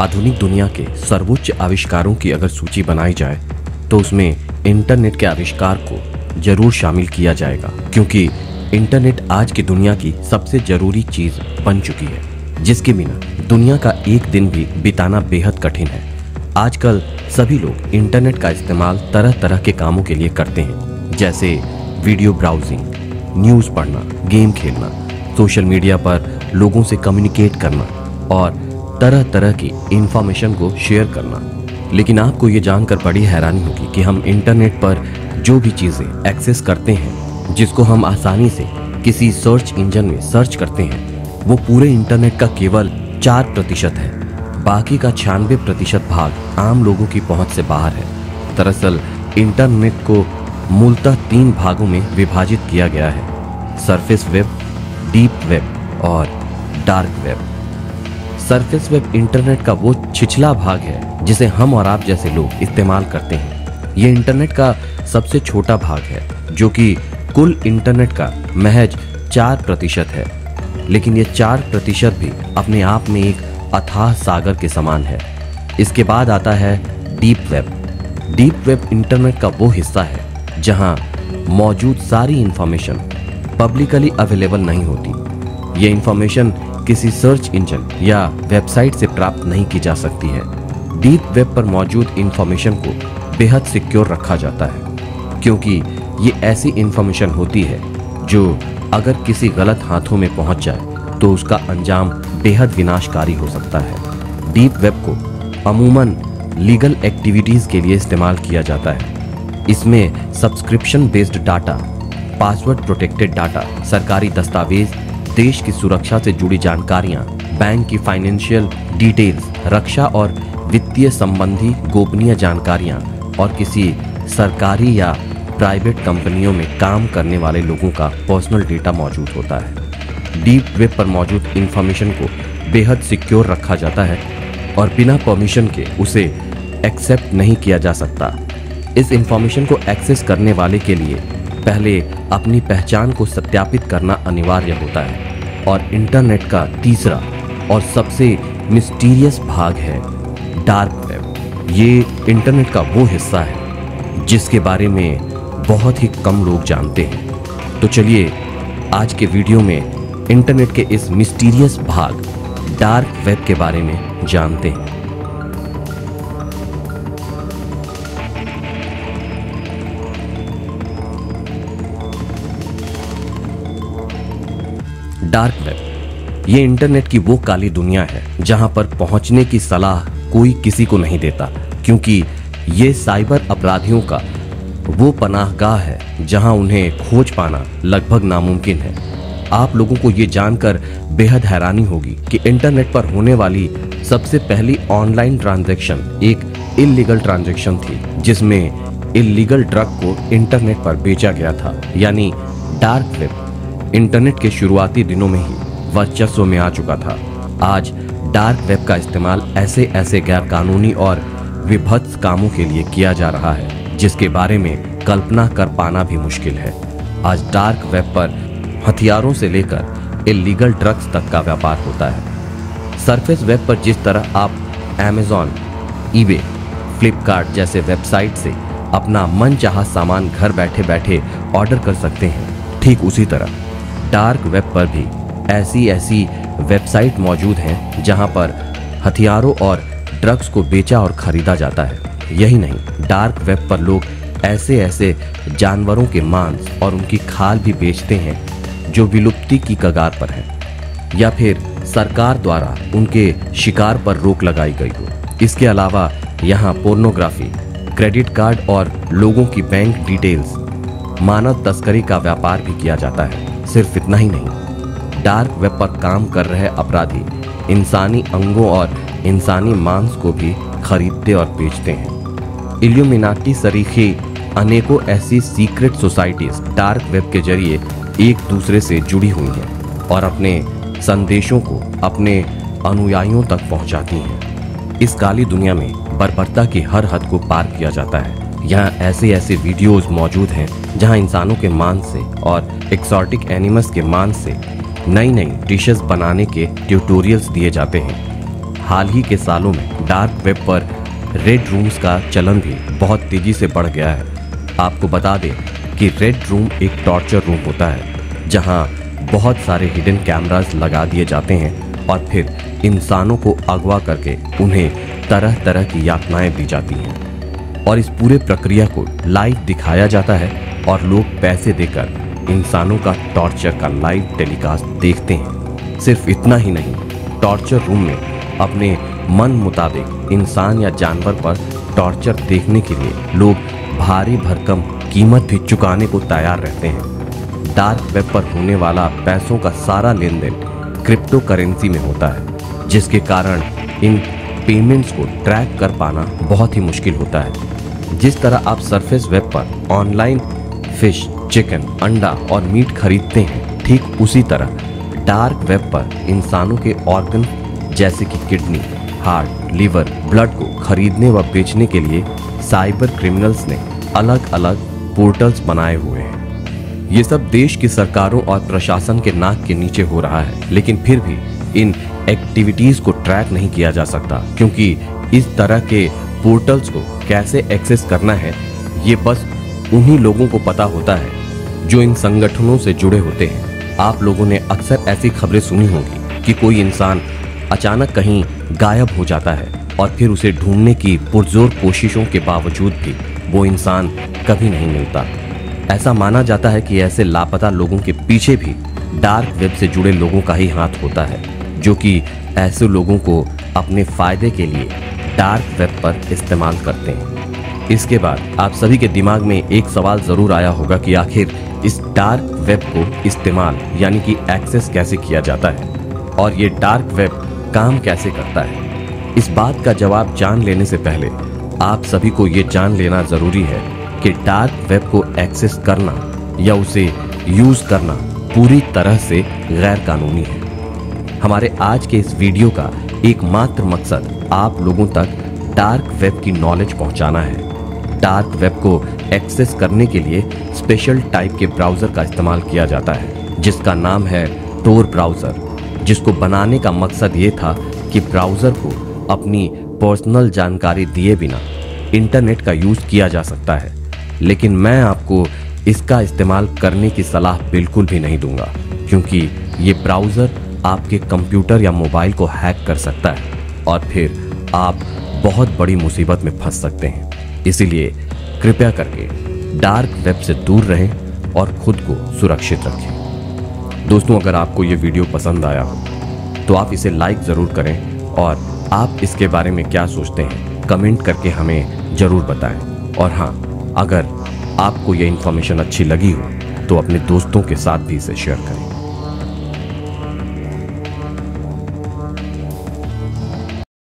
आधुनिक दुनिया के सर्वोच्च आविष्कारों की अगर सूची बनाई जाए तो उसमें इंटरनेट के आविष्कार को जरूर शामिल किया जाएगा, क्योंकि इंटरनेट आज की दुनिया की सबसे जरूरी चीज बन चुकी है, जिसके बिना दुनिया का एक दिन भी बिताना बेहद कठिन है। आजकल सभी लोग इंटरनेट का इस्तेमाल तरह तरह के कामों के लिए करते हैं, जैसे वीडियो ब्राउजिंग, न्यूज़ पढ़ना, गेम खेलना, सोशल मीडिया पर लोगों से कम्युनिकेट करना और तरह तरह की इंफॉर्मेशन को शेयर करना। लेकिन आपको ये जानकर बड़ी हैरानी होगी कि हम इंटरनेट पर जो भी चीज़ें एक्सेस करते हैं, जिसको हम आसानी से किसी सर्च इंजन में सर्च करते हैं, वो पूरे इंटरनेट का केवल 4% है। बाकी का 96% भाग आम लोगों की पहुंच से बाहर है। दरअसल इंटरनेट को मूलतः 3 भागों में विभाजित किया गया है: सरफेस वेब, डीप वेब और dark web. Surface web internet का वो छिछला भाग है जिसे हम और आप जैसे लोग इस्तेमाल करते हैं। ये इंटरनेट का सबसे छोटा भाग है, जो कि कुल इंटरनेट का महज 4% है। लेकिन ये 4% भी अपने आप में एक अथाह सागर के समान है। इसके बाद आता है deep web. Deep web internet का वो हिस्सा है जहां मौजूद सारी इंफॉर्मेशन पब्लिकली अवेलेबल नहीं होती। ये इंफॉर्मेशन किसी सर्च इंजन या वेबसाइट से प्राप्त नहीं की जा सकती है। डीप वेब पर मौजूद इंफॉर्मेशन को बेहद सिक्योर रखा जाता है, क्योंकि ये ऐसी इंफॉर्मेशन होती है जो अगर किसी गलत हाथों में पहुंच जाए तो उसका अंजाम बेहद विनाशकारी हो सकता है। डीप वेब को अमूमन लीगल एक्टिविटीज के लिए इस्तेमाल किया जाता है। इसमें subscription based data, password protected data, सरकारी दस्तावेज, देश की सुरक्षा से जुड़ी जानकारियां, बैंक की फाइनेंशियल डिटेल्स, रक्षा और वित्तीय संबंधी गोपनीय जानकारियां और किसी सरकारी या प्राइवेट कंपनियों में काम करने वाले लोगों का पर्सनल डेटा मौजूद होता है। डीप वेब पर मौजूद इंफॉर्मेशन को बेहद सिक्योर रखा जाता है और बिना परमिशन के उसे एक्सेप्ट नहीं किया जा सकता। इस इंफॉर्मेशन को एक्सेस करने वाले के लिए पहले अपनी पहचान को सत्यापित करना अनिवार्य होता है। और इंटरनेट का तीसरा और सबसे मिस्टीरियस भाग है डार्क वेब। ये इंटरनेट का वो हिस्सा है जिसके बारे में बहुत ही कम लोग जानते हैं। तो चलिए आज के वीडियो में इंटरनेट के इस मिस्टीरियस भाग डार्क वेब के बारे में जानते हैं। डार्क वेब ये इंटरनेट की वो काली दुनिया है जहां पर पहुंचने की सलाह कोई किसी को नहीं देता, क्योंकि ये साइबर अपराधियों का वो पनाहगाह है जहां उन्हें खोज पाना लगभग नामुमकिन है। आप लोगों को ये जानकर बेहद हैरानी होगी कि इंटरनेट पर होने वाली सबसे पहली ऑनलाइन ट्रांजैक्शन एक इल्लीगल ट्रांजैक्शन थी, जिसमें इल्लीगल ड्रग को इंटरनेट पर बेचा गया था। यानी डार्क वेब इंटरनेट के शुरुआती दिनों में ही वर्चस्व में आ चुका था। आज डार्क वेब का इस्तेमाल ऐसे गैर कानूनी और विभत्स कामों के लिए किया जा रहा है जिसके बारे में कल्पना कर पाना भी मुश्किल है। आज डार्क वेब पर हथियारों से लेकर इल्लीगल ड्रग्स तक का व्यापार होता है। सरफेस वेब पर जिस तरह आप अमेज़न, ईबे, फ्लिपकार्ट जैसे वेबसाइट से अपना मनचाहा सामान घर बैठे बैठे ऑर्डर कर सकते हैं, ठीक उसी तरह डार्क वेब पर भी ऐसी वेबसाइट मौजूद हैं जहां पर हथियारों और ड्रग्स को बेचा और खरीदा जाता है। यही नहीं, डार्क वेब पर लोग ऐसे जानवरों के मांस और उनकी खाल भी बेचते हैं जो विलुप्ति की कगार पर हैं, या फिर सरकार द्वारा उनके शिकार पर रोक लगाई गई हो। इसके अलावा यहाँ पोर्नोग्राफी, क्रेडिट कार्ड और लोगों की बैंक डिटेल्स, मानव तस्करी का व्यापार भी किया जाता है। सिर्फ इतना ही नहीं, डार्क वेब पर काम कर रहे अपराधी इंसानी अंगों और इंसानी मांस को भी खरीदते और बेचते हैं। इल्यूमिनाटी सरीखे अनेकों ऐसी सीक्रेट सोसाइटीज डार्क वेब के जरिए एक दूसरे से जुड़ी हुई हैं और अपने संदेशों को अपने अनुयायियों तक पहुंचाती हैं। इस काली दुनिया में बर्बरता की हर हद को पार किया जाता है। यहाँ ऐसे वीडियोस मौजूद हैं जहाँ इंसानों के मांस से और एक्सोटिक एनिमल्स के मांस से नई डिशेस बनाने के ट्यूटोरियल्स दिए जाते हैं। हाल ही के सालों में डार्क वेब पर रेड रूम्स का चलन भी बहुत तेजी से बढ़ गया है। आपको बता दें कि रेड रूम एक टॉर्चर रूम होता है जहां बहुत सारे हिडन कैमरास लगा दिए जाते हैं और फिर इंसानों को अगवा करके उन्हें तरह तरह की यातनाएं दी जाती हैं और इस पूरे प्रक्रिया को लाइव दिखाया जाता है और लोग पैसे देकर इंसानों का टॉर्चर का लाइव टेलीकास्ट देखते हैं। सिर्फ इतना ही नहीं, टॉर्चर रूम में अपने मन मुताबिक इंसान या जानवर पर टॉर्चर देखने के लिए लोग भारी भरकम कीमत भी चुकाने को तैयार रहते हैं। डार्क वेब पर होने वाला पैसों का सारा लेन देन क्रिप्टो करेंसी में होता है, जिसके कारण इन पेमेंट्स को ट्रैक कर पाना बहुत ही मुश्किल होता है। जिस तरह आप सरफेस वेब पर ऑनलाइन फिश, चिकन, अंडा और मीट खरीदते हैं, ठीक उसी तरह डार्क वेब पर इंसानों के ऑर्गन जैसे कि किडनी, हार्ट, लिवर, ब्लड को खरीदने व बेचने के लिए साइबर क्रिमिनल्स ने अलग अलग पोर्टल्स बनाए हुए हैं। ये सब देश की सरकारों और प्रशासन के नाक के नीचे हो रहा है, लेकिन फिर भी इन एक्टिविटीज को ट्रैक नहीं किया जा सकता, क्योंकि इस तरह के पोर्टल्स को कैसे एक्सेस करना है ये बस उन्हीं लोगों को पता होता है जो इन संगठनों से जुड़े होते हैं। आप लोगों ने अक्सर ऐसी खबरें सुनी होंगी कि कोई इंसान अचानक कहीं गायब हो जाता है और फिर उसे ढूंढने की पुरजोर कोशिशों के बावजूद भी वो इंसान कभी नहीं मिलता। ऐसा माना जाता है कि ऐसे लापता लोगों के पीछे भी डार्क वेब से जुड़े लोगों का ही हाथ होता है, जो कि ऐसे लोगों को अपने फायदे के लिए डार्क वेब पर इस्तेमाल करते हैं। इसके बाद आप सभी के दिमाग में एक सवाल जरूर आया होगा कि आखिर इस डार्क वेब को इस्तेमाल यानी कि एक्सेस कैसे किया जाता है और ये डार्क वेब काम कैसे करता है। इस बात का जवाब जान लेने से पहले आप सभी को ये जान लेना जरूरी है कि डार्क वेब को एक्सेस करना या उसे यूज करना पूरी तरह से गैर कानूनी है। हमारे आज के इस वीडियो का एकमात्र मकसद आप लोगों तक डार्क वेब की नॉलेज पहुंचाना है। डार्क वेब को एक्सेस करने के लिए स्पेशल टाइप के ब्राउजर का इस्तेमाल किया जाता है, जिसका नाम है tor ब्राउजर, जिसको बनाने का मकसद ये था कि ब्राउजर को अपनी पर्सनल जानकारी दिए बिना इंटरनेट का यूज किया जा सकता है। लेकिन मैं आपको इसका इस्तेमाल करने की सलाह बिल्कुल भी नहीं दूंगा, क्योंकि ये ब्राउजर आपके कंप्यूटर या मोबाइल को हैक कर सकता है और फिर आप बहुत बड़ी मुसीबत में फंस सकते हैं। इसीलिए कृपया करके डार्क वेब से दूर रहें और खुद को सुरक्षित रखें। दोस्तों, अगर आपको ये वीडियो पसंद आया हो तो आप इसे लाइक ज़रूर करें और आप इसके बारे में क्या सोचते हैं कमेंट करके हमें ज़रूर बताएं। और हाँ, अगर आपको ये इन्फॉर्मेशन अच्छी लगी हो तो अपने दोस्तों के साथ भी इसे शेयर करें।